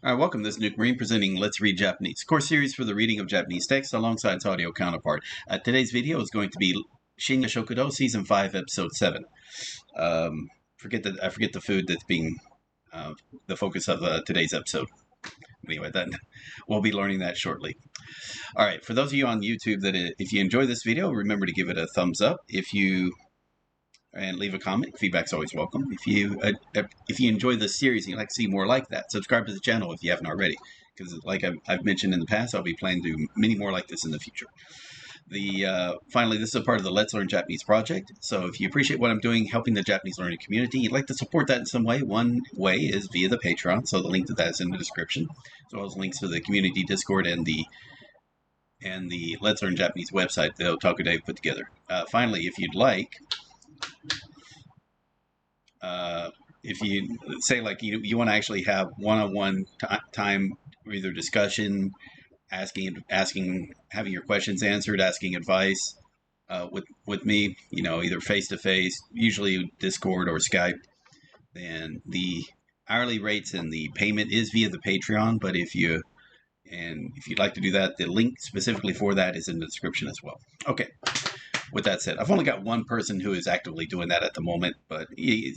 Welcome. This is Nuke Marine presenting Let's Read Japanese, course series for the reading of Japanese text alongside its audio counterpart. Today's video is going to be Shinya Shokudo, Season 5, Episode 7. I forget the food that's being the focus of today's episode. Anyway, we'll be learning that shortly. All right, for those of you on YouTube, if you enjoy this video, remember to give it a thumbs up. And leave a comment. Feedback's always welcome. If you enjoy this series and you'd like to see more like that, subscribe to the channel if you haven't already. Because like I've mentioned in the past, I'll be planning to do many more like this in the future. Finally, this is a part of the Let's Learn Japanese project. So if you appreciate what I'm doing, helping the Japanese learning community, you'd like to support that in some way, one way is via the Patreon. So the link to that is in the description, as well as links to the community Discord and the Let's Learn Japanese website that Otaku Dave put together. Finally, if you'd like, if you say like you want to actually have one-on-one time, either discussion, asking, having your questions answered, asking advice with me, either face-to-face, usually Discord or Skype, then the hourly rates and the payment is via the Patreon. But if you'd like to do that, the link specifically for that is in the description as well. Okay. With that said, I've only got one person who is actively doing that at the moment, but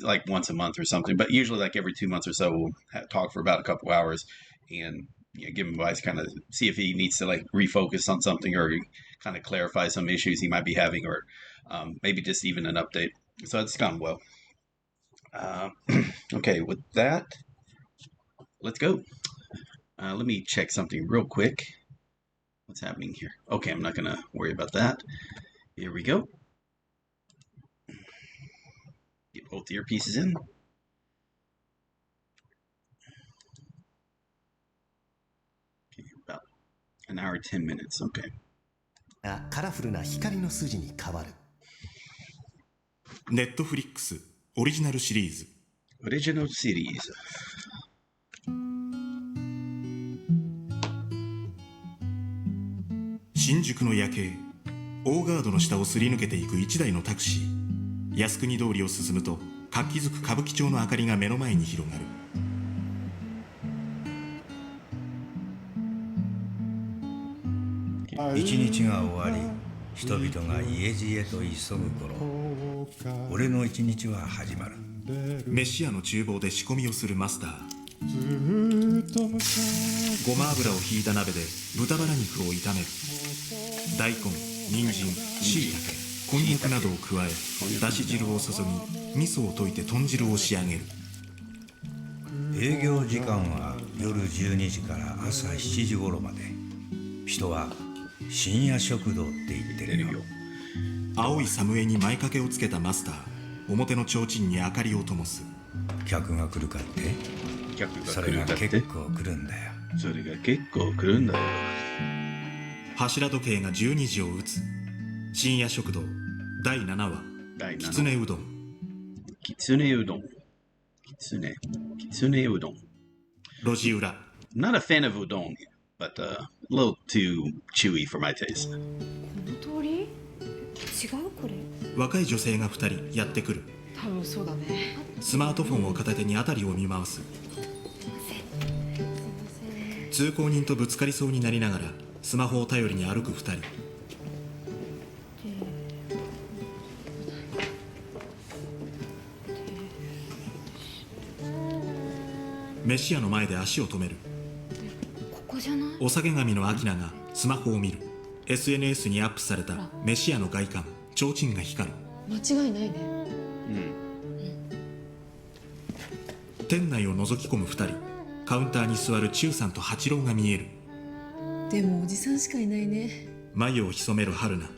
like once a month or something. But usually like every 2 months or so, we'll talk for about a couple hours and give him advice, kind of see if he needs to like refocus on something or kind of clarify some issues he might be having, or maybe just even an update. So it's gone well. Okay, with that, let's go. Let me check something real quick. What's happening here? Okay, I'm not going to worry about that. Here we go. Get both earpieces in. Okay, about an hour, 10 minutes. Okay. カラフルな光の筋に変わる。ネットフリックスオリジナルシリーズ。オリジナルシリーズ。新宿の夜景。大ガードの下をすり抜けていく一台のタクシー。靖国通りを進むと活気づく歌舞伎町の明かりが目の前に広がる。一日が終わり、人々が家路へと急ぐ頃、俺の一日は始まる。飯屋の厨房で仕込みをするマスター。ごま油をひいた鍋で豚バラ肉を炒める。大根、人参、椎茸、こんにゃくなどを加え、だし汁を注ぎ、味噌を溶いて豚汁を仕上げる。営業時間は夜12時から朝7時頃まで。人は深夜食堂って言ってるよ。青いサムエに前掛けをつけたマスター。表の提灯に明かりを灯す。客が来るかって？それが結構来るんだよ。それが結構来るんだよ。柱時計が12時を打つ。深夜食堂第7話。きつねうどん。きつねうどん。きつねうどん。路地裏。Not a fan of udon, but a little too chewy for my taste. この通り？違うこれ。若い女性が2人やってくる。多分そうだね。スマートフォンを片手に辺りを見回す。通行人とぶつかりそうになりながらスマホを頼りに歩く2人。飯屋の前で足を止める。ここじゃない？お酒神のアキナがスマホを見る。 SNS にアップされた飯屋の外観。提灯が光る。間違いないね。店内を覗き込む2人。カウンターに座る中さんと八郎が見える。でもおじさんしかいないね。眉を潜める春菜。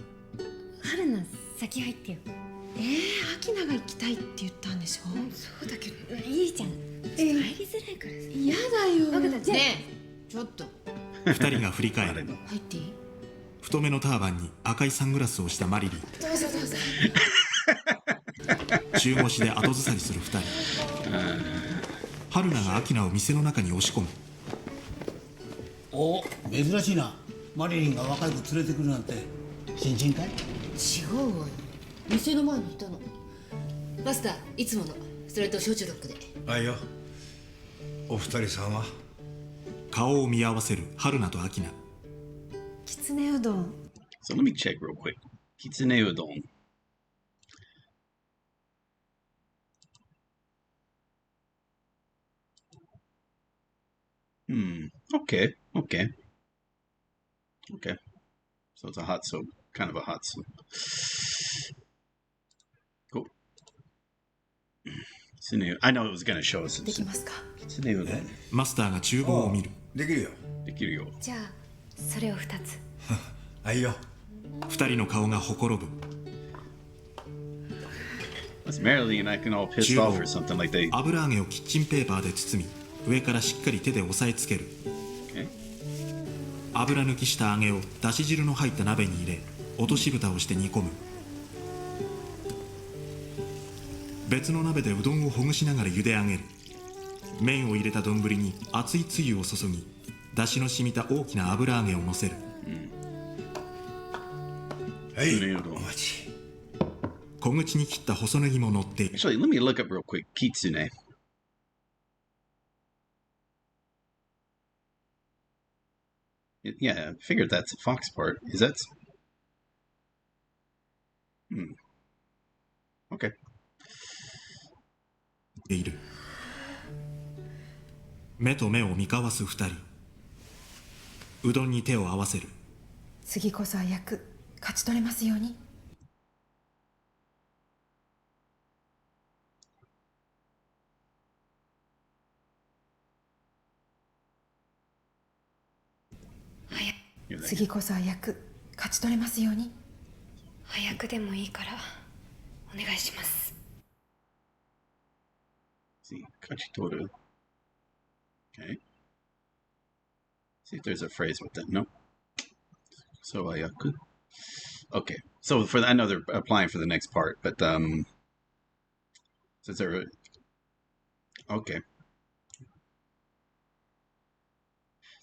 春菜先入ってよ。アキナが行きたいって言ったんでしょ。そうだけどいいじゃん。入りづらいからさ。嫌だよ。分かった。ねえちょっと。2人が振り返る。入っていい？太めのターバンに赤いサングラスをしたマリリン。どうぞどうぞ。中腰で後ずさりする2人。春菜がアキナを店の中に押し込む。お、珍しいな。マリリンが若い子連れてくるなんて新人かい？違うわよ。店の前にいたの。マスターいつもの。それと焼酎ロックで。あいよ。お二人さんは？顔を見合わせる春菜と秋菜。きつねうどん。 So let me check real quick. Kitsune udon. Okay. Okay. Okay. So it's a hot soup. Kind of a hot soup. Cool. Kitsune. I know it was going to show us. できますか？ Kitsune udon. マスターが厨房を見る。できるよ。できるよ。じゃあそれを2つ。あいよ。二人の顔がほころぶ。That's Marilyn and I can all pissed 厨 off 房 or something like they. 油揚げをキッチンペーパーで包み、上からしっかり手で押さえつける。 Okay. 油抜きした揚げをだし汁の入った鍋に入れ、落とし蓋をして煮込む。別の鍋でうどんをほぐしながら茹で上げる。麺を入れた丼に熱いつゆを注ぎ、だしの染みた大きな油揚げを乗せる。はい。うどんお待ち。小口に切った細ネギも乗っている。 Actually, let me look up real quick. Kitsune. Yeah, I figured that's a fox part. Is that? Okay. いる。目と目を見交わす二人。うどんに手を合わせる。次こそは役勝ち取れますように。次こそは役勝ち取れますように。早くでもいいからお願いします。 See, kachitoru. Okay. See if there's a phrase with that. No. So ayaku. Okay. So for I know they're applying for the next part, but since they're okay.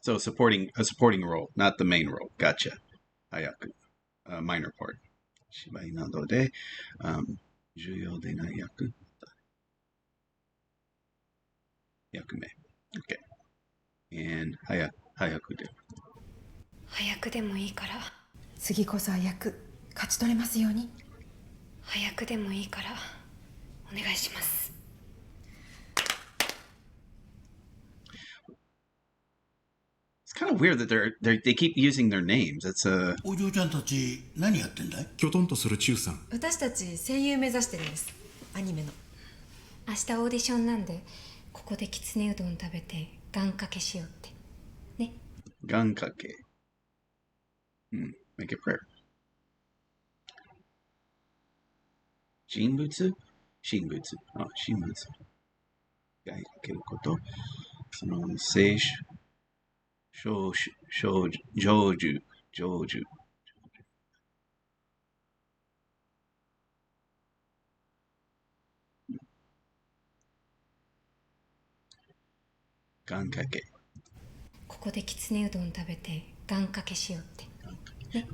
So supporting a supporting role, not the main role. Gotcha. Ayaku. Minor part. Shibai nado de juyo de nai yaku. Yakume. Okay. And hayaku de. 早くでもいいから次こそは役勝ち取れますように。早くでもいいからお願いします。 It's kind of weird that they keep using their names. It's a お嬢ちゃんたち何やってんだい？きょとんとする中さん。私たち声優目指してるんです。アニメの。明日オーディションなんでここできつねうどん食べて願掛けしようってね。願掛け. Make a prayer. 人物神仏神仏が描けること、その聖書成就願掛け。ここできつねうどん食べて願掛けしようってね。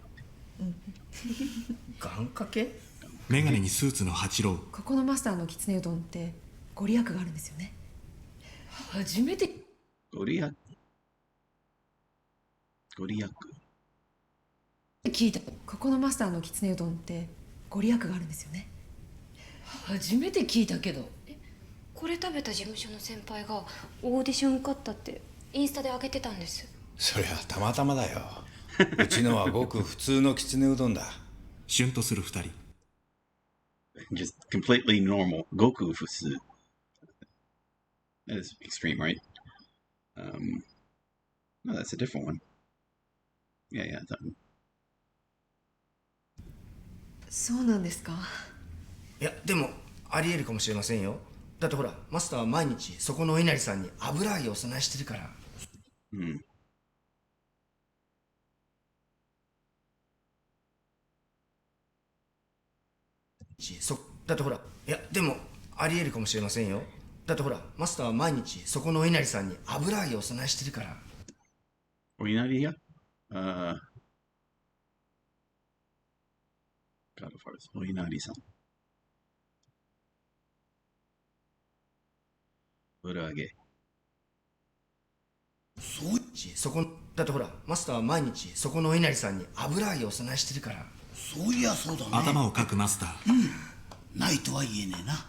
願掛け？メガネにスーツの八郎。ここのマスターのきつねうどんってご利益があるんですよね。初めて。ご利益聞いた。ここのマスターのきつねうどんってご利益があるんですよね。初めて聞いたけど。これ食べた事務所の先輩がオーディション受かったってインスタで上げてたんです。そりゃたまたまだよ。うちのはごく普通のきつねうどんだ。シュンとする二人。Just completely normal. Goku fusu. That is extreme, right? No, that's a different one. Yeah, that one. そうなんですか。いやでもありえるかもしれませんよ。だってほらマスターは毎日そこのお稲荷さんに油揚げをお供えしてるから。だってほらいやでもありえるかもしれませんよ。だってほらマスターは毎日そこのお稲荷さんに油揚げをお供えしてるから。お稲荷屋God of Hearts. お稲荷さん。油揚げ。そそこだってほらマスターは毎日そこのお稲荷さんに油揚げをお供えしてるから。そういやそうだね。頭をかくマスター。ないとは言えねえな。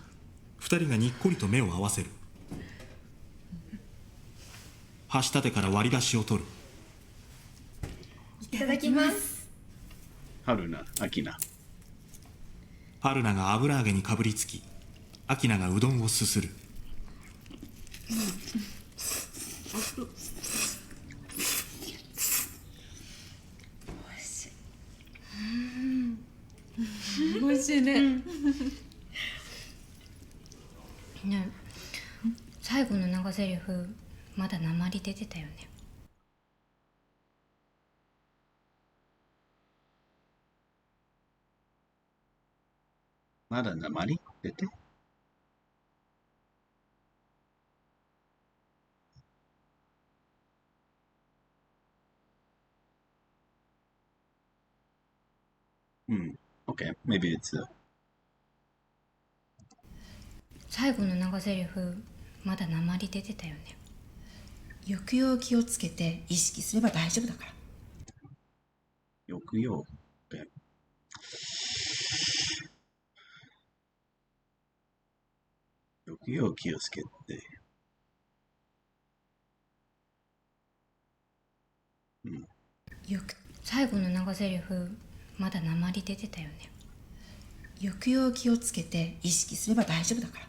二人がにっこりと目を合わせる。箸立てから割り箸を取る。いただきます。春菜、秋菜。春菜が油揚げにかぶりつき、秋菜がうどんをすする。美味しいね。ねえ、最後の長ゼリフまだ鉛出てたよね。まだ鉛出てOkay, maybe it's a... 最後の長ゼリフまだ鉛出てたよね。抑揚気をつけて意識すれば大丈夫だから。抑揚。Okay. 抑揚気をつけて。最後の長ゼリフまだ鉛出てたよね。抑揚気をつけて意識すれば大丈夫だから。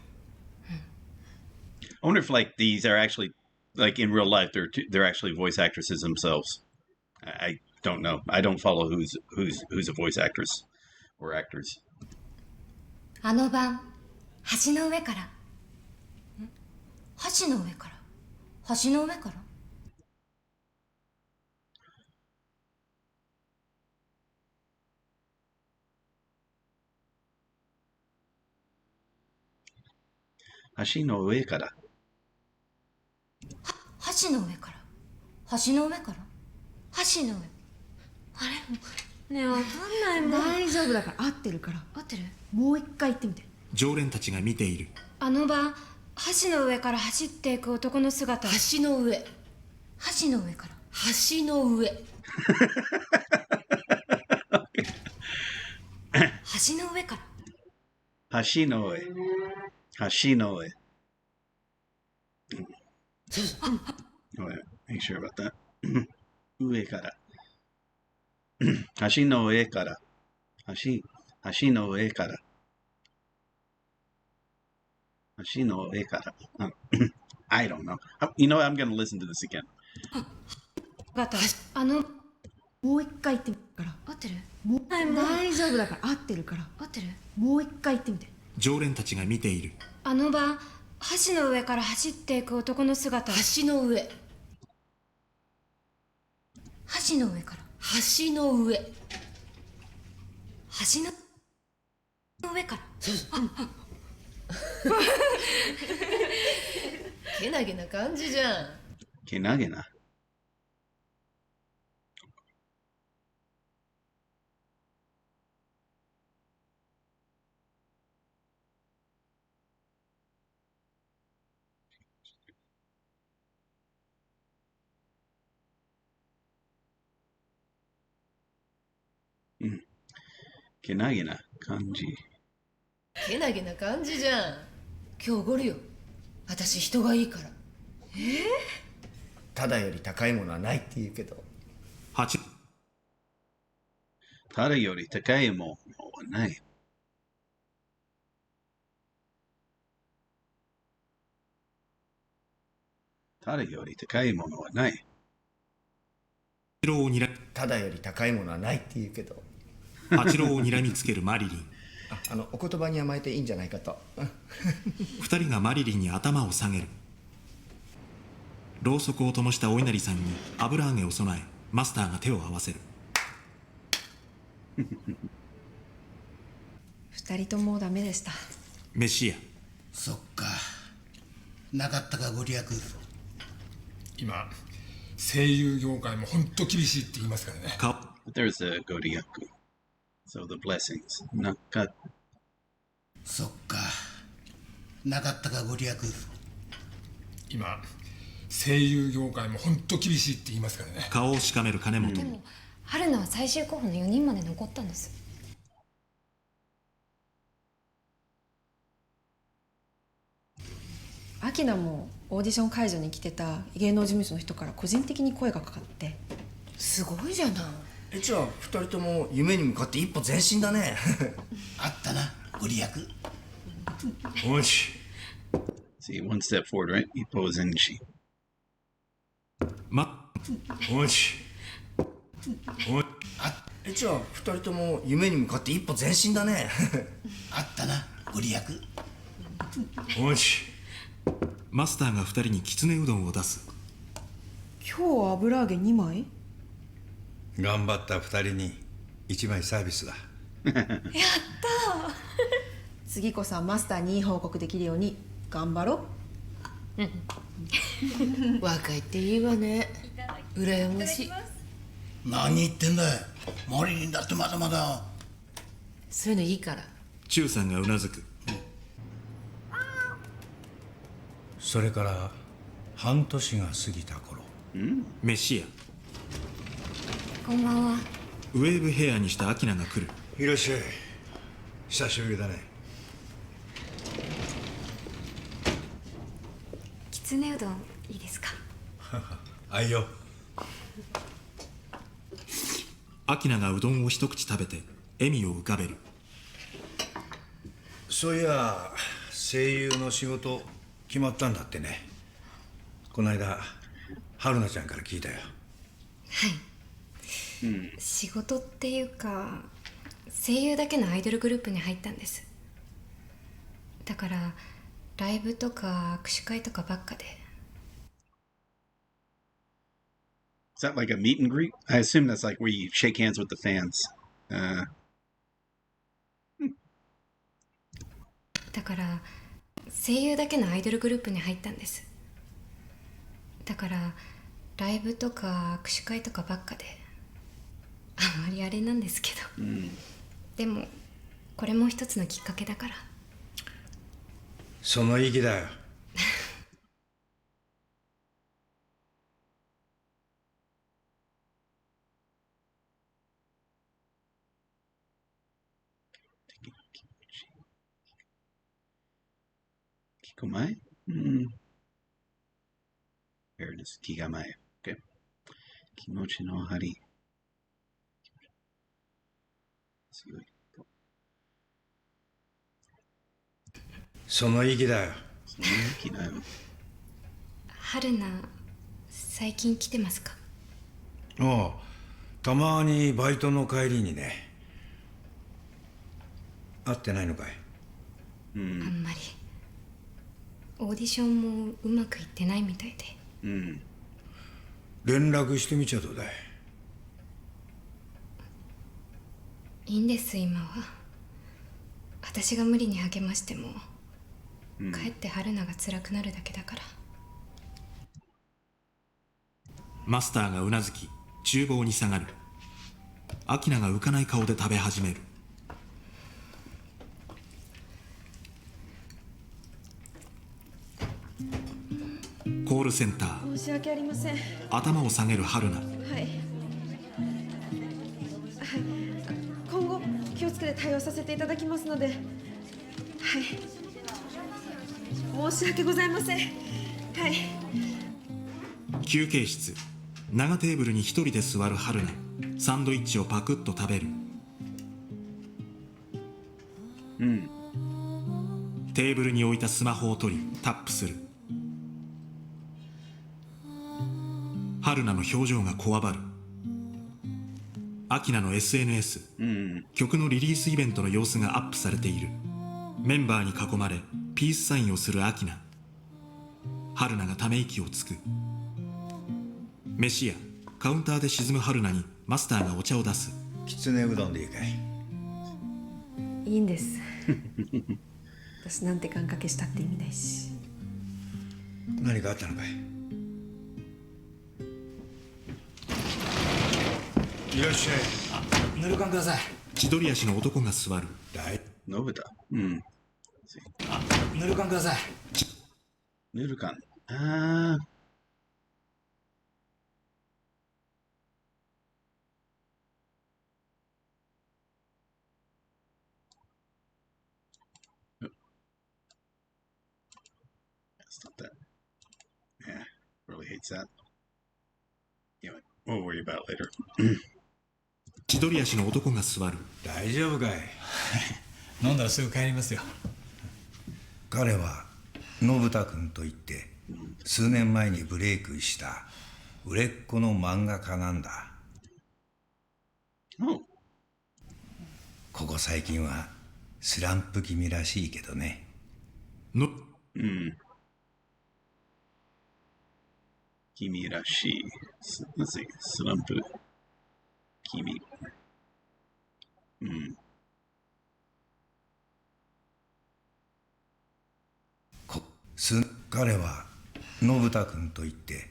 I wonder if like these are actually like in real life they're actually voice actresses themselves. I don't know. I don't follow who's a voice actress or actors. あの晩橋の上から橋の上から橋の上から橋の上から橋の上から橋の上から橋の上。あれねえ、わかんないもん。大丈夫だから合ってるから。合ってる？もう一回言ってみて。常連たちが見ている。あの晩橋の上から走っていく男の姿。橋の上。橋の上から橋の上。橋の上から橋の上橋の上Make sure about that 上から橋の上から橋の上から橋の上から I don't know. You know what? I'm going to listen to this again. あのもう一回言ってみるから。合ってる？もう大丈夫だから合ってるから。合ってる？もう一回言ってみて。常連たちが見ている。あの晩橋の上から走っていく男の姿。橋の上。橋の上から橋の上。橋の上からけなげな感じじゃん。けなげなけなげな感じ。けなげな感じじゃん。今日おごるよ。私人がいいから。ただより高いものはないって言うけど。ただより高いものはない。ただより高いものはない。ただより高いものはないって言うけど。八郎を睨みつけるマリリン。お言葉に甘えていいんじゃないかと。二人がマリリンに頭を下げる。ろうそくを灯したお稲荷さんに油揚げを備え、マスターが手を合わせる。二人ともダメでした。飯屋。そっか。なかったかご利益。今声優業界も本当厳しいって言いますからね。There's a Godiaku. So the blessings. なんかそっか。なかったかご利益。今声優業界も本当厳しいって言いますからね。顔をしかめる金本。でも春菜は最終候補の4人まで残ったんです。アキナもオーディション会場に来てた芸能事務所の人から個人的に声がかかって。すごいじゃない。じゃあ2人とも夢に向かって一歩前進だね。あったなご利益。おし See, one step forward, right? 一歩前進。おしじゃあ2人とも夢に向かって一歩前進だね。あったなご利益。おしマスターが2人にきつねうどんを出す。今日は油揚げ2枚。頑張った2人に1枚サービスだ。次こそはマスターにいい報告できるように頑張ろう。若いっていいわね。羨ましい。何言ってんだい。マリリンだってまだまだ。そういうのいいから。チュウさんがうなずく。それから半年が過ぎた頃、飯屋。こんばんは。ウェーブヘアにしたアキナが来る。いらっしゃい。久しぶりだね。きつねうどんいいですか？あいよ。アキナがうどんを一口食べて笑みを浮かべる。そういや声優の仕事決まったんだってね。この間春菜ちゃんから聞いたよ。仕事っていうか声優だけのアイドルグループに入ったんです。だからライブとか握手会とかばっかで。 Is that like a meet and greet? I assume that's like where you shake hands with the fans. だから声優だけのアイドルグループに入ったんです。だからライブとか握手会とかばっかであんまりあれなんですけど、でもこれも一つのきっかけだから。その意義だよ。Kikomae? Fairness, Kigamae. Okay. Kimochi no hari. その意義だよ。その意義だよ。春菜最近来てますか？ああ、たまにバイトの帰りにね。会ってないのかい？あんまりオーディションもうまくいってないみたいで。連絡してみちゃどうだい？いいんです今は。私が無理に励ましても、かえって春菜が辛くなるだけだから。マスターがうなずき厨房に下がる。アキナが浮かない顔で食べ始める。コールセンター。申し訳ありません。頭を下げる春菜。今後気をつけて対応させていただきますので、申し訳ございません。休憩室。長テーブルに一人で座る春菜。サンドイッチをパクッと食べる。テーブルに置いたスマホを取りタップする。春菜の表情がこわばる。アキナの SNS、曲のリリースイベントの様子がアップされている。メンバーに囲まれピースサインをするアキナ。春菜がため息をつく。飯屋。カウンターで沈む春菜にマスターがお茶を出す。きつねうどんでいいかい？いいんです私なんて願掛けしたって意味ないし。何かあったのかい？いらっしゃい。ぬるかんください。千鳥足の男が座る。ノブだ。ぬるかんください。ヌルカン。complicates that. Anyway, we'll worry about it later. 千鳥足の男が座る。大丈夫かい？飲んだらすぐ帰りますよ。彼は信太君といって数年前にブレイクした売れっ子の漫画家なんだ。ここ最近はスランプ気味らしいけどね。君らしい。let's see, スランプ。君。彼は信太君といって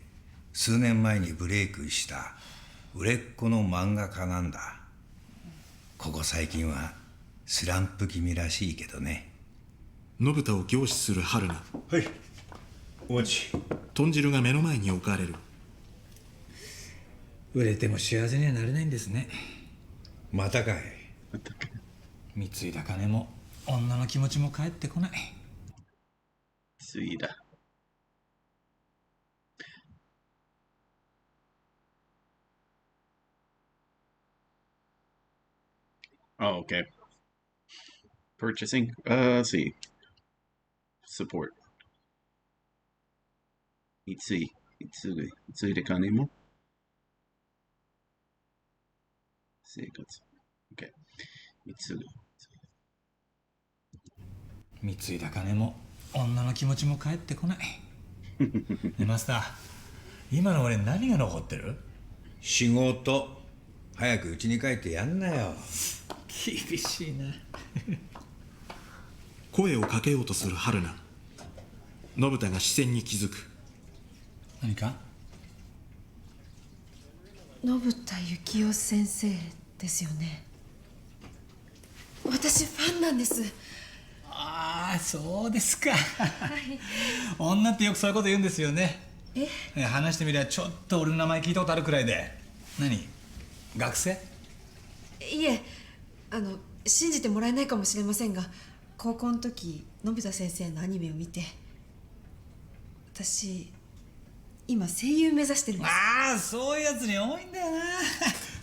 数年前にブレイクした売れっ子の漫画家なんだ。ここ最近はスランプ気味らしいけどね。信太を凝視する春菜。はい、お待ち。豚汁が目の前に置かれる。売れても幸せにはなれないんですね。またかい。貢いだ金も女の気持ちも返ってこない。ついだ。Oh, okay. Purchasing. Let's see. Support. 三井で金も生活。Okay. 貢いだ金も女の気持ちも返ってこない。ね、マスター、今の俺何が残ってる？仕事。早く家に帰ってやんなよ。厳しいな。声をかけようとする春菜。信太が視線に気づく。何か？信太幸雄先生ですよね。私ファンなんです。ああ、そうですか。女ってよくそういうこと言うんですよね。話してみりゃちょっと俺の名前聞いたことあるくらいで。何？学生？いえ、信じてもらえないかもしれませんが、高校の時信太先生のアニメを見て、私今声優目指してるんです。ああ、そういうやつに多いんだよな。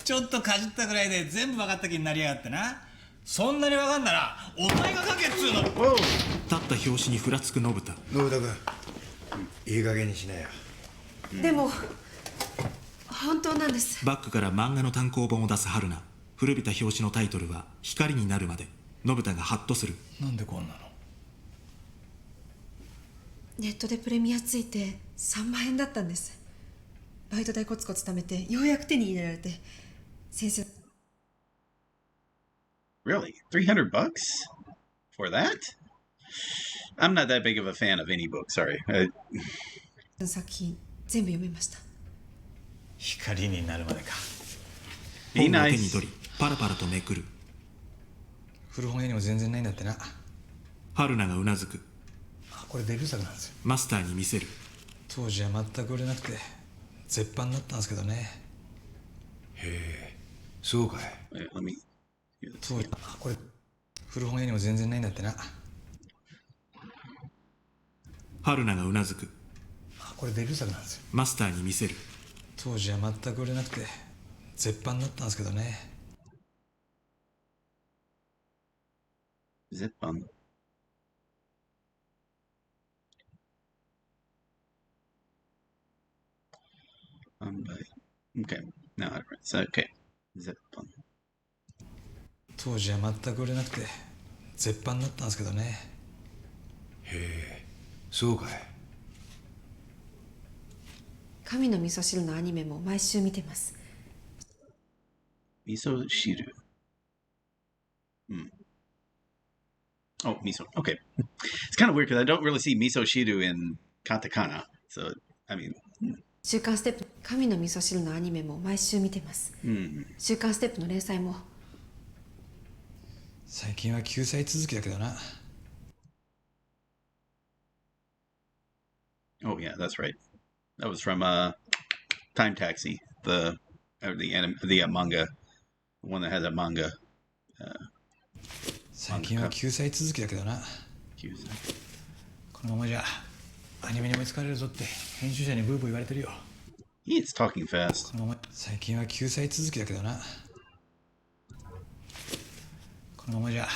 ちょっとかじったくらいで全部分かった気になりやがってな。そんなに分かんならお前が書けっつうの。立った拍子にふらつく信太。信太君、いい加減にしなよ。でも本当なんです。バッグから漫画の単行本を出す春菜。古びた表紙のタイトルは光になるまで。信太がハッとする。なんでこんなの？ネットでプレミアついて3万円だったんです。バイト代コツコツ貯めてようやく手に入れられて、先生。Really? $300 for that? I'm not that big of a fan of any book, sorry. 作品全部読めました。光になるまでか。本を手に取りパラパラとめくる。古本屋にも全然ないんだってな。春菜がうなずく。これデビュー作なんですよ。マスターに見せる。当時は全く売れなくて絶版だったんですけどね。へえ、そうかい。当時これ古本屋にも全然ないんだってな。春菜がうなずく。これデビュー作なんですよ。マスターに見せる。当時は全く売れなくて絶版だったんですけどね。絶版。Okay. Now I read. So, okay. 絶版。当時は全く売れなくて絶版だったんですけどね。へえ、そうかい。神の味噌汁のアニメも毎週見てます。味噌汁。Oh, miso. Okay. It's kind of weird because I don't really see miso shiru in katakana. So, I mean. 週刊ステップ、神の味噌汁のアニメも毎週見てます。週刊ステップの連載も。最近は救済続きだけどな。Oh, yeah, that's right. That was from Time Taxi, the manga, the one that has a manga. 最近は救済続きだけどな。このままじゃアニメに追いつかれるぞって編集者にブーブー言われてるよ。It's talking fast. このまま最近は救済続きだけどな。このままじゃ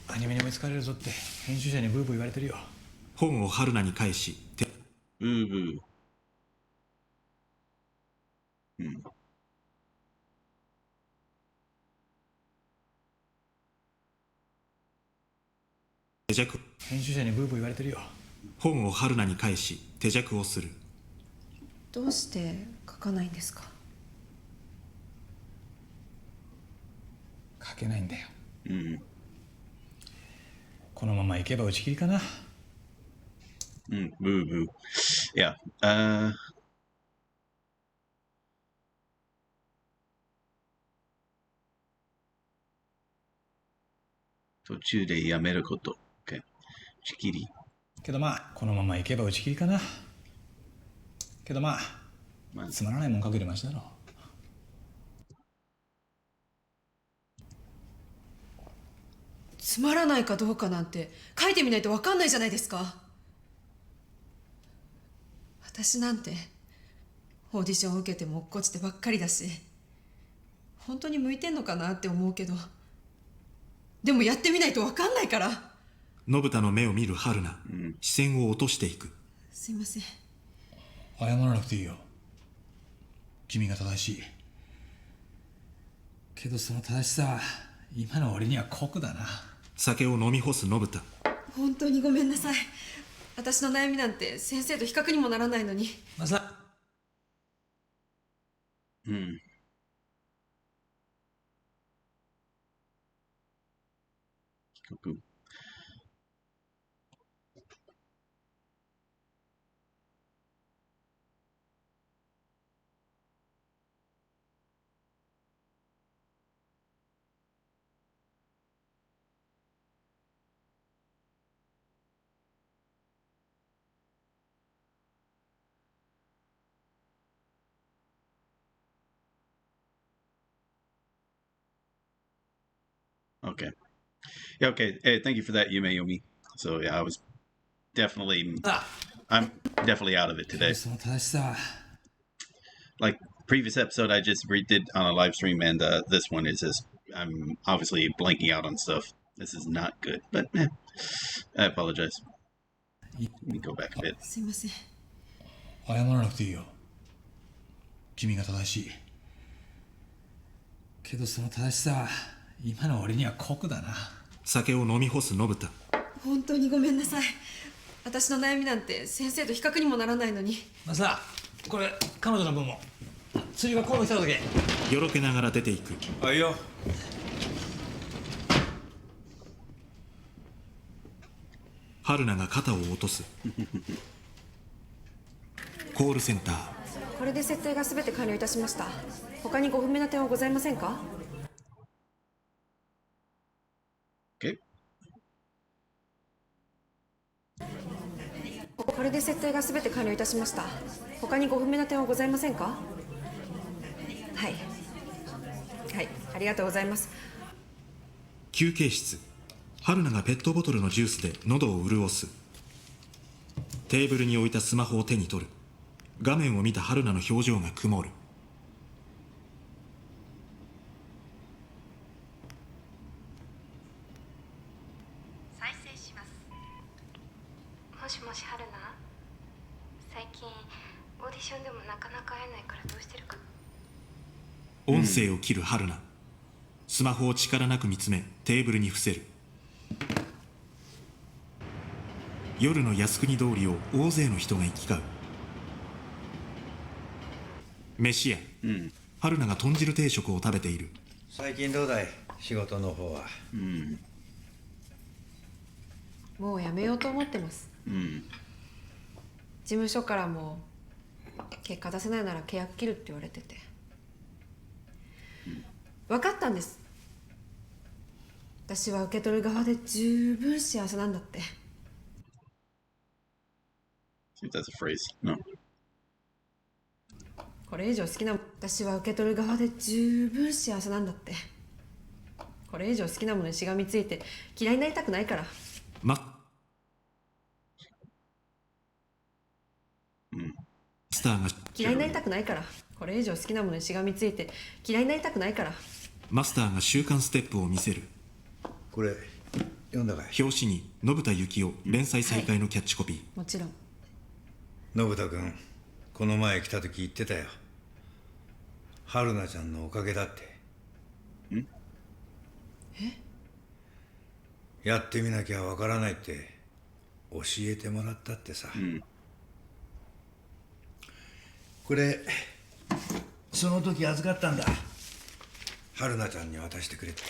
アニメに追いつかれるぞって編集者にブーブー言われてるよ。本を春菜に返し、うん。手酌。編集者にブーブー言われてるよ。本を春菜に返し、手酌をする。どうして書かないんですか？書けないんだよ。ここのままいけば打ち切りかな。boo. Yeah. 途中でやめること。Okay. 打ち切り。けどまあ、このままいけば打ち切りかな。けどまあ、つまらないもん書くよりマシだろ。つまらないかどうかなんて書いてみないと分かんないじゃないですか。私なんてオーディションを受けても落っこちてばっかりだし、本当に向いてんのかなって思うけど、でもやってみないと分かんないから。信太の目を見る春菜、視線を落としていく。すいません。謝らなくていいよ。君が正しい。けどその正しさは今の俺には酷だな。酒を飲み干す信太。本当にごめんなさい。私の悩みなんて先生と比較にもならないのに。まさOkay. Yeah, okay. Hey, thank you for that, Yume. So yeah, I'm definitely out of it today. その正しさ。Like previous episode I just redid on a live stream, and this one is just I'm obviously blanking out on stuff. This is not good, but I apologize. Let me go back a bit. すいません。謝らなくていいよ。君が正しい。けどその正しさは今の俺には酷だな。酒を飲み干す信太。本当にごめんなさい。私の悩みなんて先生と比較にもならないのに。まあさ、これ彼女の分も。釣りはこう来た時。よろけながら出ていく。あいよ。春菜が肩を落とす。コールセンター。これで設定がすべて完了いたしました。他にご不明な点はございませんか？これで設定がすべて完了いたしました。他にご不明な点はございませんか？はい。はい、ありがとうございます。休憩室。春菜がペットボトルのジュースで喉を潤す。テーブルに置いたスマホを手に取る。画面を見た春菜の表情が曇る。再生します。もしもし春菜、最近オーディションでもなかなか会えないからどうしてるか。音声を切る春菜。スマホを力なく見つめテーブルに伏せる。夜の靖国通りを大勢の人が行き交う。飯屋。春菜が豚汁定食を食べている。最近どうだい、仕事の方は。もう辞めようと思ってます。事務所からも結果出せないなら契約切るって言われてて。分かったんです。私は受け取る側で十分幸せなんだって。See if that's a phrase. No. これ以上好きな私は受け取る側で十分幸せなんだって。これ以上好きなものにしがみついて嫌いになりたくないから。スターが嫌いになりたくないから。これ以上好きなものにしがみついて嫌いになりたくないから。マスターが週刊ステップを見せる。これ読んだかい？表紙に信田幸雄連載再開のキャッチコピー、もちろん。信田君、この前来た時言ってたよ。春菜ちゃんのおかげだって。やってみなきゃわからないって教えてもらったってさ。これその時預かったんだ。春菜ちゃんに渡してくれって。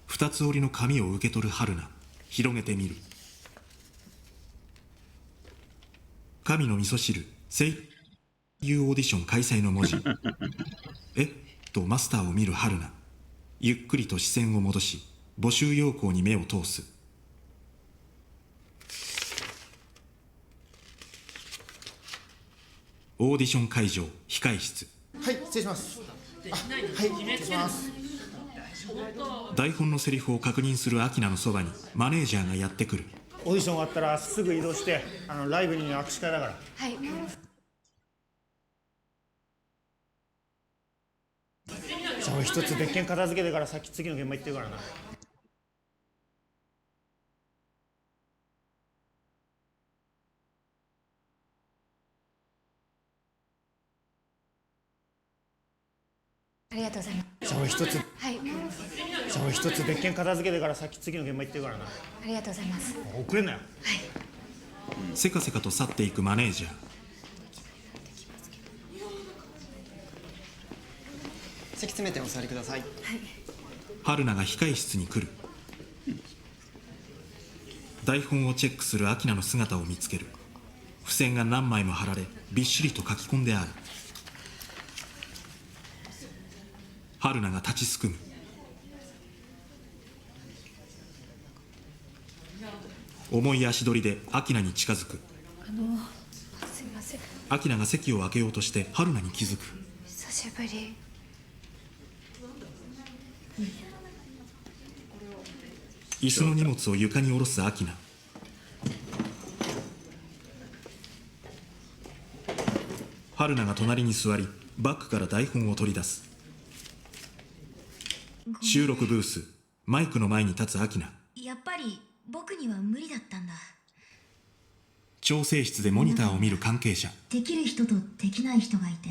二つ折りの紙を受け取る春菜。広げてみる。神の味噌汁声優オーディション開催の文字えとマスターを見る春菜。ゆっくりと視線を戻し募集要項に目を通す。オーディション会場控え室。はい、失礼します。はい、失礼します。台本のセリフを確認するアキナのそばにマネージャーがやってくる。オーディション終わったらすぐ移動してライブに握手会だから。はい。じゃあ俺一つ別件片付けてからさっき次の現場行ってるからな。ありがとうございます。じゃあ俺一つはい。じゃあ俺一つ別件片付けてからさっき次の現場行ってるからな。ありがとうございます。遅れんなよ。せかせかと去っていくマネージャー。席詰めてお座りください。春菜が控え室に来る。台本をチェックするアキナの姿を見つける。付箋が何枚も貼られびっしりと書き込んである。春菜が立ちすくむ。重い足取りでアキナに近づく。すいません。アキナが席を開けようとして春菜に気づく。久しぶり。椅子の荷物を床に下ろすアキナ。春菜が隣に座りバッグから台本を取り出す。収録ブースマイクの前に立つアキナ。やっぱり僕には無理だったんだ。調整室でモニターを見る関係者。できる人とできない人がいて。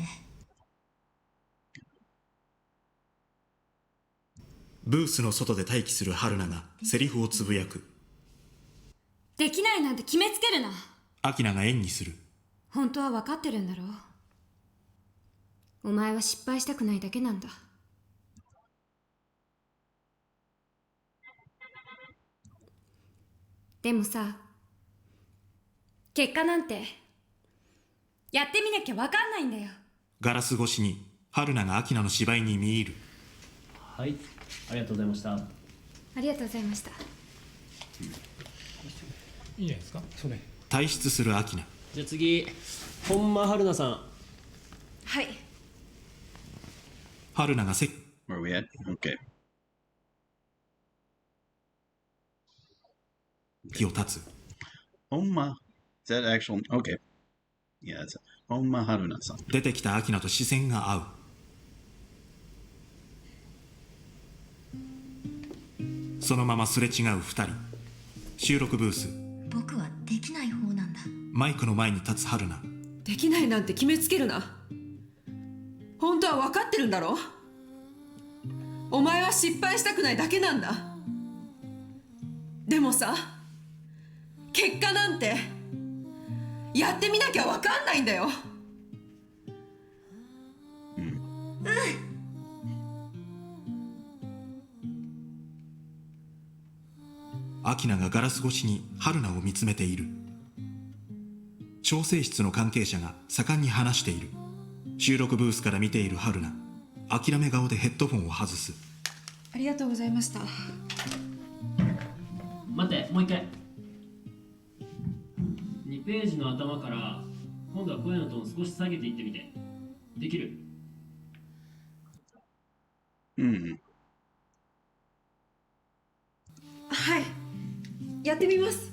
ブースの外で待機する春菜がセリフをつぶやく。できないなんて決めつけるな。アキナが演技する。本当は分かってるんだろう。お前は失敗したくないだけなんだ。でもさ、結果なんてやってみなきゃ分かんないんだよ。ガラス越しに春菜がアキナの芝居に見入る。はい、ありがとうございました。ありがとうございました。いいんじゃないですかそれ。退出するアキナ。じゃあ次、本間春菜さん。はい。春菜が席。 Where are we at? Okay. 席を立つ。Oma. Is that actual? Okay. Yeah, it's Oma Haruna-san. 出てきたアキナと視線が合う。そのまますれ違う二人。収録ブース。僕はできない方なんだ。マイクの前に立つ春菜。できないなんて決めつけるな。本当は分かってるんだろ。お前は失敗したくないだけなんだ。でもさ、結果なんてやってみなきゃ分かんないんだよ。アキナがガラス越しに春菜を見つめている。調整室の関係者が盛んに話している。収録ブースから見ている春菜。諦め顔でヘッドホンを外す。ありがとうございました。待って、もう一回。2ページの頭から今度は声のトーン少し下げていってみて。できる？はい、やってみます。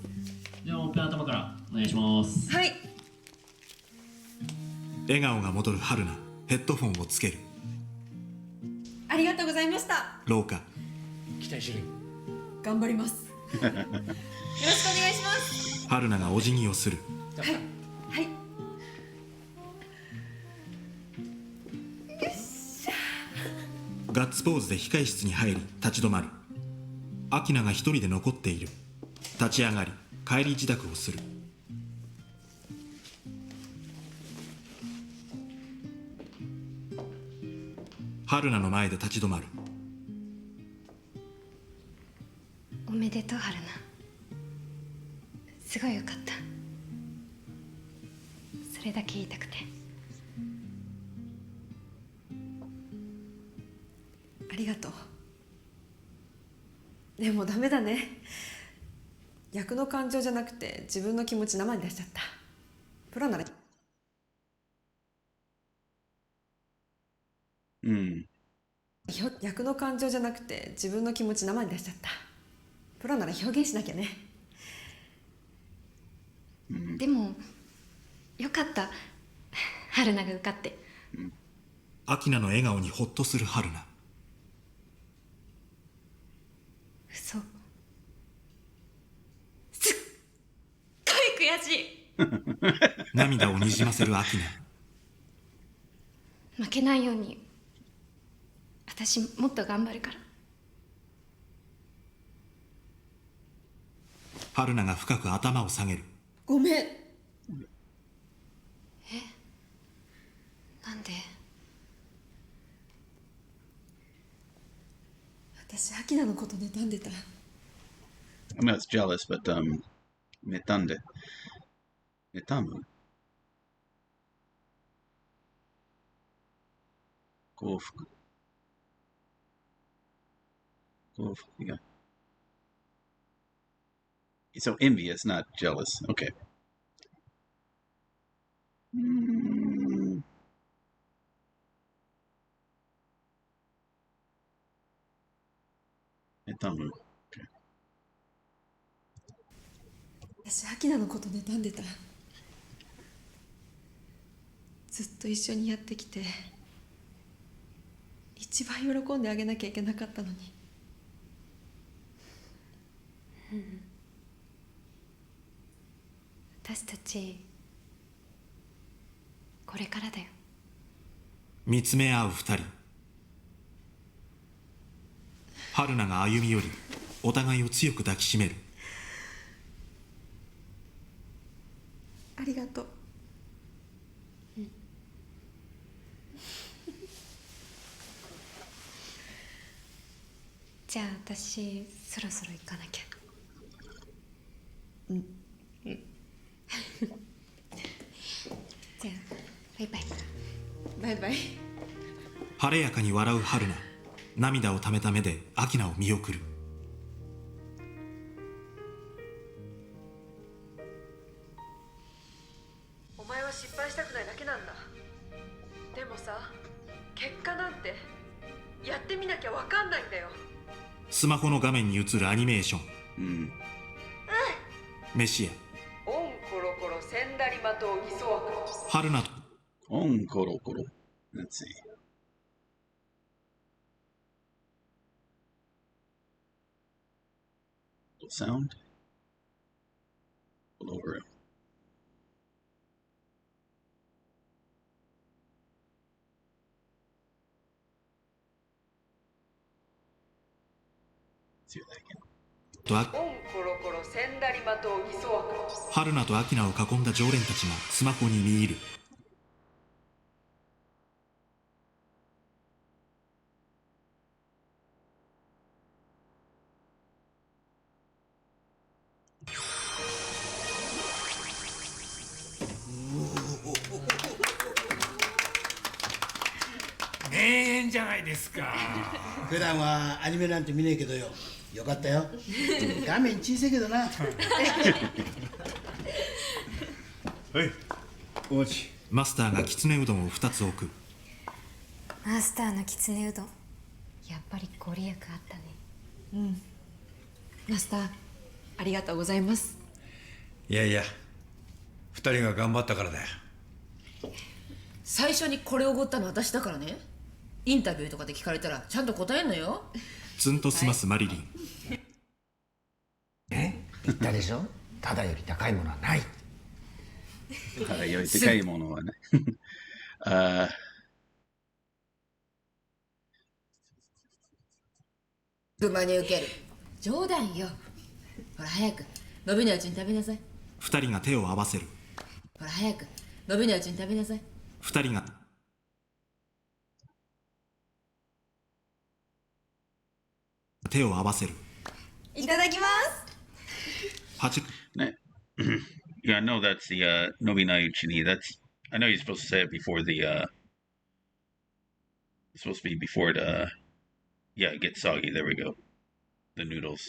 じゃあもう一回頭からお願いします。はい。笑顔が戻る春菜。ヘッドフォンをつける。ありがとうございました。廊下。期待してる。頑張ります。よろしくお願いします。春菜がお辞儀をする。はいはい。ガッツポーズで控室に入り立ち止まる。明菜が一人で残っている。立ち上がり帰り自宅をする。春菜の前で立ち止まる。おめでとう春菜。すごいよかった。それだけ言いたくて。ありがとう。でもダメだね。役の感情じゃなくて自分の気持ち生に出しちゃった。プロなら役の感情じゃなくて自分の気持ち生に出しちゃった。プロなら表現しなきゃね。でもよかった、春菜が受かって。明菜の笑顔にホッとする春菜。嘘。すっごい悔しい。涙をにじませる明菜。負けないように私もっと頑張るから。春菜が深く頭を下げる。ごめん。なんで？私明菜のこと妬んでた。I'm not jealous, but metande. Metamu. 幸福。幸福、yeah. So envious, not jealous. Okay. Metamu. Okay. 私明菜のこと妬んでた。ずっと一緒にやってきて一番喜んであげなきゃいけなかったのに。私たちこれからだよ。見つめ合う二人。春菜が歩み寄りお互いを強く抱きしめる。ありがとう。じゃあ私そろそろ行かなきゃ。じゃあバイバイ。バイバイ。晴れやかに笑う春菜。涙をためた目で明菜を見送る。お前は失敗したくないだけなんだ。でもさ、結果なんてやってみなきゃ分かんないんだよ。スマホの画面に映るアニメーション。飯屋。オンコロコロせんだりまとうぎそわく。春菜とオンコロコロ。Let's see. Sound. All over him. See that again. オンコロコロせんだりまとうぎそわく。春菜と明菜を囲んだ常連たちがスマホに見入る。名演じゃないですか。普段はアニメなんて見ねえけどよ、よかったよ。画面小さいけどな。はい、お待ち。マスターがきつねうどんを2つ置く。マスターのきつねうどん、やっぱりご利益あったね。マスターありがとうございます。いやいや、2人が頑張ったからだよ。最初にこれをおごったの私だからね。インタビューとかで聞かれたらちゃんと答えんのよ。ツンと済ますマリリン。ね、言ったでしょ。ただより高いものはない。ただより高いものはね。不満に受ける。冗談よ。ほら早く伸びないうちに食べなさい。二人が手を合わせる。ほら早く伸びないうちに食べなさい。二人が手を合わせる。いただきます。Yeah, I know that's the Nobinaiuchi. That's I know you're supposed to say it before the it's supposed to be before it yeah, it gets soggy. There we go. The noodles.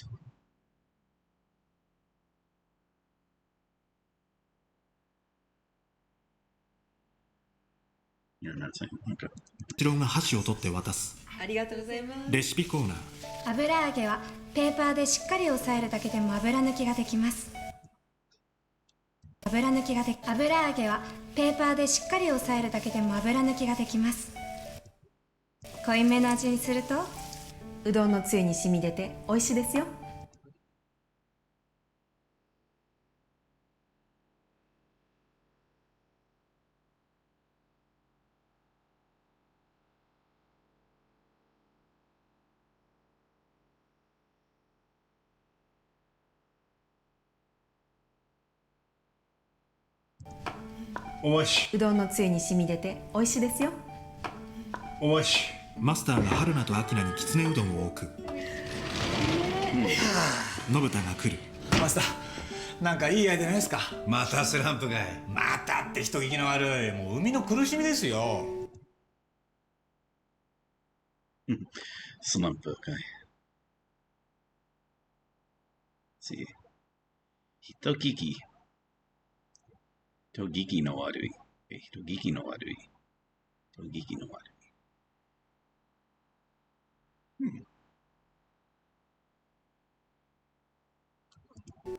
You're not saying okay. シロが箸を取って渡す。ありがとうございます。レシピコーナー。油揚げはペーパーでしっかり押さえるだけでも油抜きができます。油揚げはペーパーでしっかり押さえるだけでも油抜きができます。濃いめの味にするとうどんのつゆに染み出て美味しいですよ。おまし。うどんのつゆに染み出て美味しいですよ。おまし。マスターが春菜とアキナにきつねうどんを置く。信太が来る。マスター、なんかいいアイデアないですか？またスランプかい。またって人聞きの悪い。もう海の苦しみですよ。スランプかい。See. 人聞き。人聞きの悪い。人聞きの悪い。人聞きの悪い。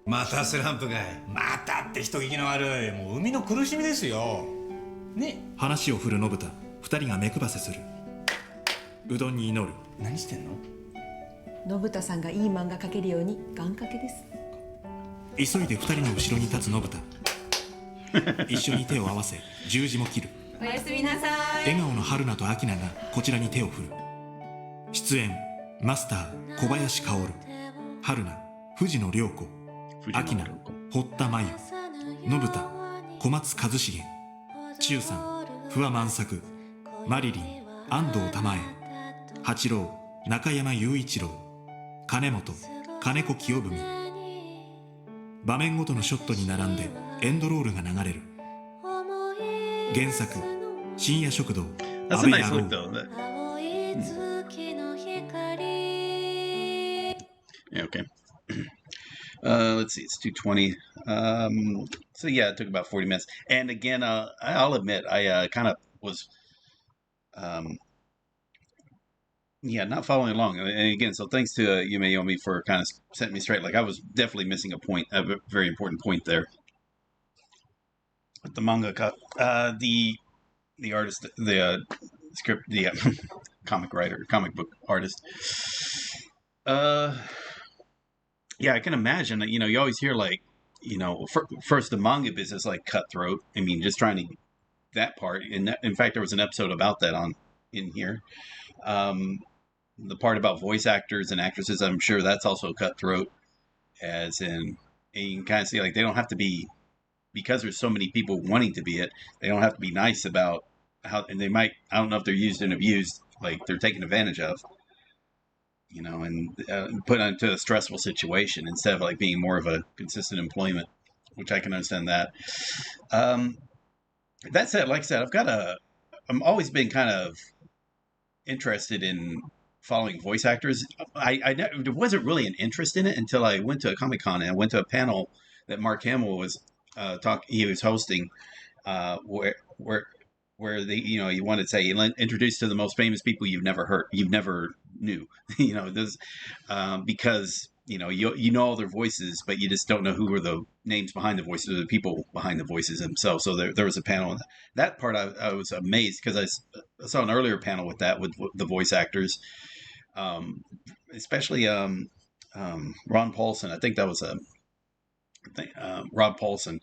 またスランプかい。またって人聞きの悪い。もう海の苦しみですよ。ね。話を振る信太。二人が目配せする。うどんに祈る。何してんの？信太さんがいい漫画描けるように願掛けです。急いで二人の後ろに立つ信太。一緒に手を合わせ十字も切る。おやすみなさい。笑顔の春菜とアキナがこちらに手を振る。出演マスター小林薫、春菜藤野涼子、アキナ堀田真由、信太小松一茂、中さん不破万作、マリリン安藤玉恵、八郎中山雄一郎、金本金子清文。場面ごとのショットに並んでエンドロールが流れる。原作深夜食堂阿部野郎。Yeah, okay. Let's see, it's 2:20. So yeah, it took about 40 minutes. And again, I'll admit, I kind of was, yeah, not following along. And again, so thanks to Yume Yomi for kind of setting me straight. Like I was definitely missing a point, a very important point there. The manga, the artist, the script, the comic writer, comic book artist. Yeah, I can imagine that, you always hear like, first the manga business, like cutthroat. I mean, just trying to that part. And in fact, there was an episode about that in here. The part about voice actors and actresses, I'm sure that's also cutthroat, as in, and you can kind of see like they don't have to be, because there's so many people wanting to be it, they don't have to be nice about how, and they might, I don't know if they're used and abused, like they're taken advantage of, and put into a stressful situation instead of like being more of a consistent employment, which I can understand that. That said, like I said, I'm always been kind of interested in following voice actors. There wasn't really an interest in it until I went to a Comic-Con and I went to a panel that Mark Hamill was he was hosting, where they, you wanted to say, introduced to the most famous people you've never knew, because you know all their voices, but you just don't know who are the names behind the voices or the people behind the voices themselves. So there was a panel. That part I was amazed because I saw an earlier panel with the voice actors, especially Ron Paulson. I think that was Rob Paulson,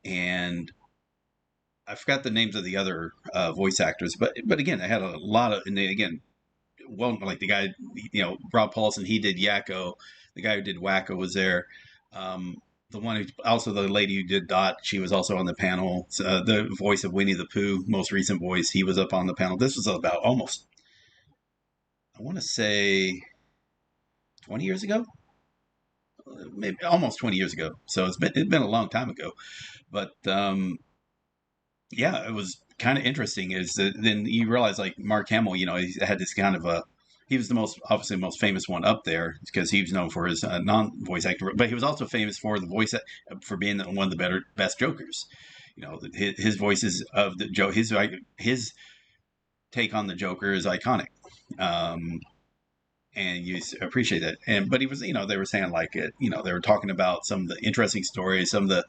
and I forgot the names of the other voice actors, but again, I had a lot of, and they, again, well, like the guy, Rob Paulson, he did Yakko. The guy who did Wacko was there. The one who, also the lady who did Dot, she was also on the panel. The voice of Winnie the Pooh, most recent voice, he was up on the panel. This was about almost, I want to say, 20 years ago, maybe almost 20 years ago. So it's been a long time ago, but yeah, it was kind of interesting. Is that then you realize like Mark Hamill, he had this kind of he was obviously the most famous one up there because he was known for his non-voice actor, but he was also famous for for being one of the best Jokers. His voices of the Joe, his take on the Joker is iconic, and you appreciate that. But he was, they were saying like they were talking about some of the interesting stories, some of the,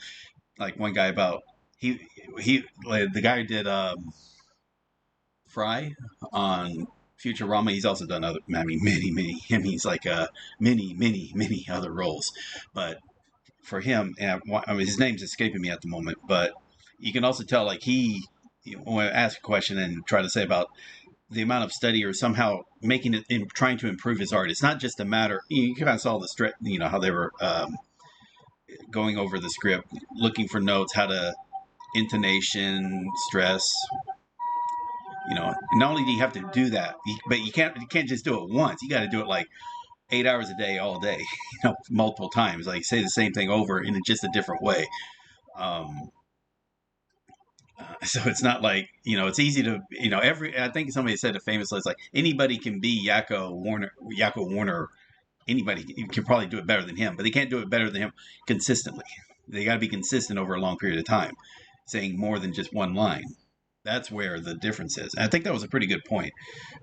like one guy about the guy who did Fry on Futurama. He's also done many other roles. But for him, and his name's escaping me at the moment, but you can also tell, like, when I ask a question and try to say about the amount of study or somehow making it, trying to improve his art. It's not just a matter, you kind of saw the script, how they were going over the script, looking for notes, how to, intonation, stress, not only do you have to do that, but you can't just do it once. You got to do it like 8 hours a day, all day, multiple times, like say the same thing over in just a different way. So it's not like, it's easy to, I think somebody said it famously, it's like anybody can be Yakko Warner. Anybody can probably do it better than him, but they can't do it better than him consistently. They got to be consistent over a long period of time, saying more than just one line. That's where the difference is. And I think that was a pretty good point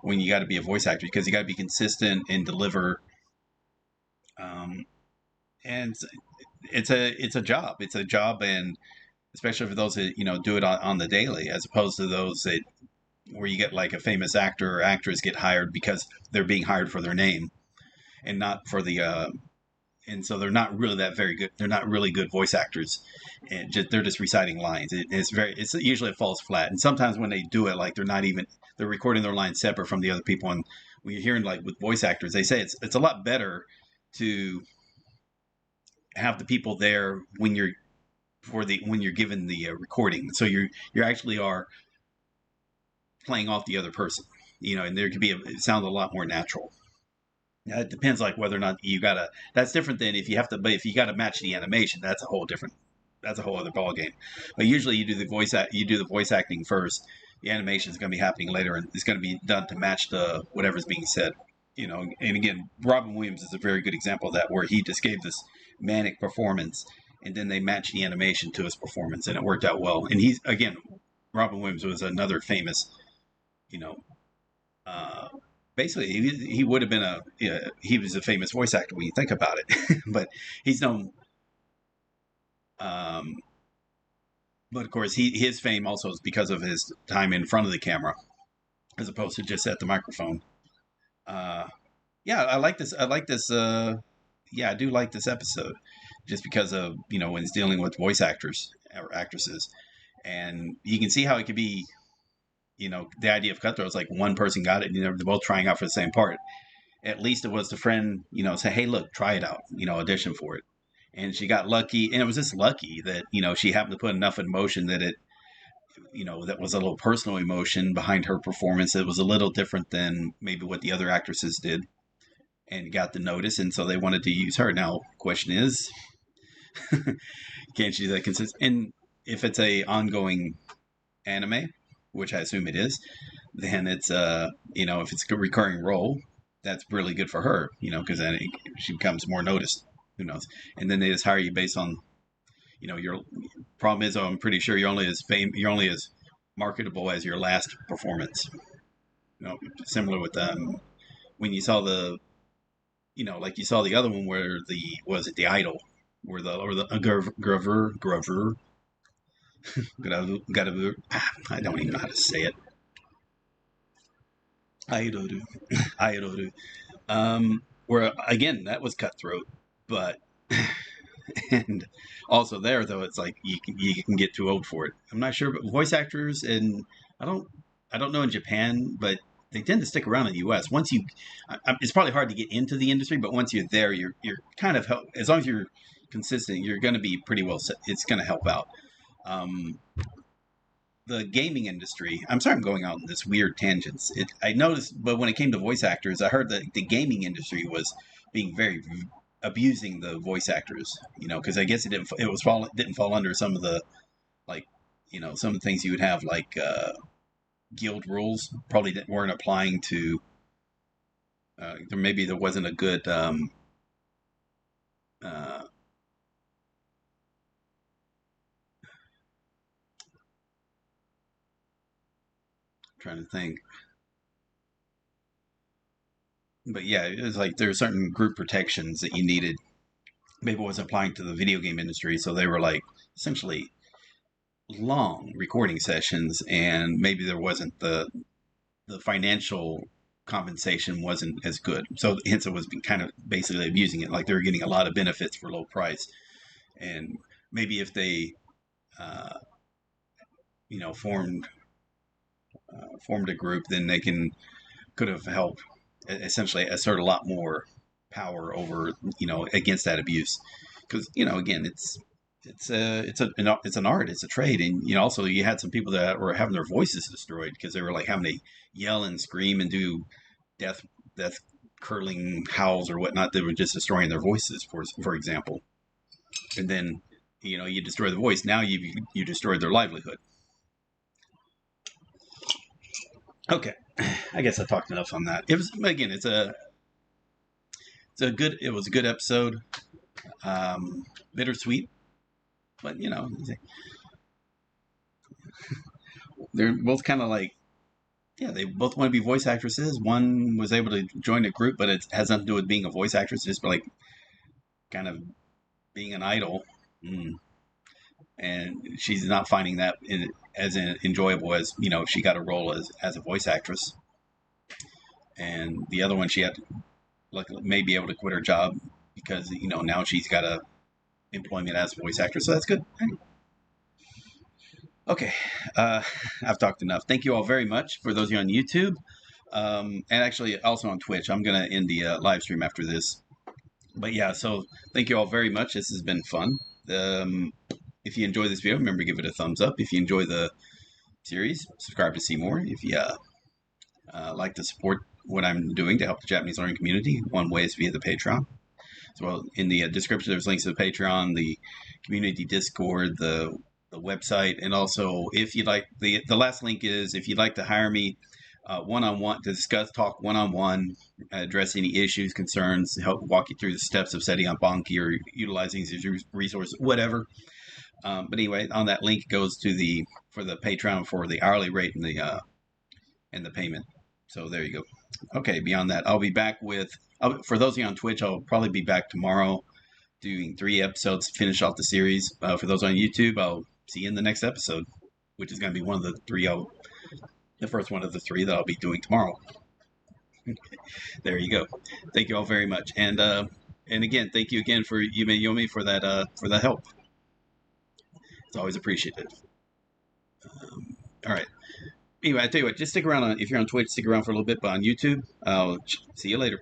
when you got to be a voice actor, because you got to be consistent and deliver. And it's a job. It's a job, and especially for those that do it on the daily, as opposed to those that where you get like a famous actor or actress get hired because they're being hired for their name and not for the. And so they're not really that very good. They're not really good voice actors, and they're just reciting lines. It's usually it falls flat. And sometimes when they do it, like they're recording their lines separate from the other people. And when you're hearing like with voice actors, they say it's a lot better to have the people there when you're given the recording. So you actually are playing off the other person, and there could be it sounds a lot more natural. Now, it depends, like whether or not that's different than if you gotta match the animation. That's a whole other ball game. But usually you do the voice acting first. The animation is going to be happening later, and it's going to be done to match whatever's being said. And again, Robin Williams is a very good example of that, where he just gave this manic performance, and then they matched the animation to his performance, and it worked out well. And Robin Williams was another famous, basically, he would have been he was a famous voice actor when you think about it, but he's known. But of course, his fame also is because of his time in front of the camera, as opposed to just at the microphone. Yeah, I like this. Yeah, I do like this episode, just because of when it's dealing with voice actors or actresses, and you can see how it could be. The idea of cutthroat is like one person got it, and they're both trying out for the same part. At least it was the friend, say, hey, look, try it out, audition for it. And she got lucky, and it was just lucky that, she happened to put enough emotion that it, that was a little personal emotion behind her performance. It was a little different than maybe what the other actresses did, and got the notice, and so they wanted to use her. Now, question is, can she do that consistent? And if it's a ongoing anime, which I assume it is, then it's if it's a recurring role, that's really good for her, because then she becomes more noticed. Who knows? And then they just hire you based on, your problem is, I'm pretty sure you're only as marketable as your last performance. Similar with when you saw the like you saw the other one where the idol, where Grover, I don't even know how to say it. Airoru. Where again, that was cutthroat, but and also there though, it's like you can get too old for it. I'm not sure, but voice actors, and I don't know in Japan, but they tend to stick around in the U.S. Once it's probably hard to get into the industry, but once you're there, you're kind of as long as you're consistent, you're going to be pretty well set. It's going to help out. The gaming industry. I'm sorry, I'm going on this weird tangents. I noticed, but when it came to voice actors, I heard that the gaming industry was being very abusing the voice actors. Because I guess it didn't fall under some of the some of the things you would have guild rules. Probably weren't applying to. Maybe there wasn't a good. Trying to think, but yeah, it was like there are certain group protections that you needed. Maybe it wasn't applying to the video game industry, so they were essentially long recording sessions, and maybe there wasn't the financial compensation wasn't as good, so hence it was kind of basically abusing it. Like they were getting a lot of benefits for low price, and maybe if they formed a group, then they could have helped essentially assert a lot more power over against that abuse, because again it's an art, it's a trade, and also you had some people that were having their voices destroyed because they were having to yell and scream and do death curling howls or whatnot. They were just destroying their voices, for example, and then you destroy the voice, now you destroyed their livelihood. Okay, I guess I talked enough on that. It was it was a good episode. Bittersweet, but they're both kind of they both want to be voice actresses. One was able to join a group, but it has nothing to do with being a voice actress, just kind of being an idol. And she's not finding that as enjoyable as she got a role as a voice actress. And the other one, she had to may be able to quit her job because now she's got a employment as a voice actress, so that's good. Okay, I've talked enough. Thank you all very much for those of you on YouTube, and actually also on Twitch. I'm gonna end the live stream after this, but yeah, so thank you all very much. This has been fun. If you enjoy this video, remember to give it a thumbs up. If you enjoy the series, subscribe to see more. If you like to support what I'm doing to help the Japanese learning community, one way is via the Patreon. So in the description, there's links to the Patreon, the community Discord, the website, and also if you'd like, the last link is if you'd like to hire me one-on-one to talk one-on-one, address any issues, concerns, help walk you through the steps of setting up Banki or utilizing these resources, whatever. But anyway, on that link goes to for the Patreon for the hourly rate and the payment. So there you go. Okay, beyond that, I'll be back for those of you on Twitch, I'll probably be back tomorrow doing 3 episodes to finish off the series. For those on YouTube, I'll see you in the next episode, which is going to be one of the 3. The first one of the 3 that I'll be doing tomorrow. There you go. Thank you all very much, and again, thank you again for Yume Yomi for that help. It's always appreciated. All right. Anyway, I tell you what, just stick around. If you're on Twitch, stick around for a little bit. But on YouTube, I'll see you later.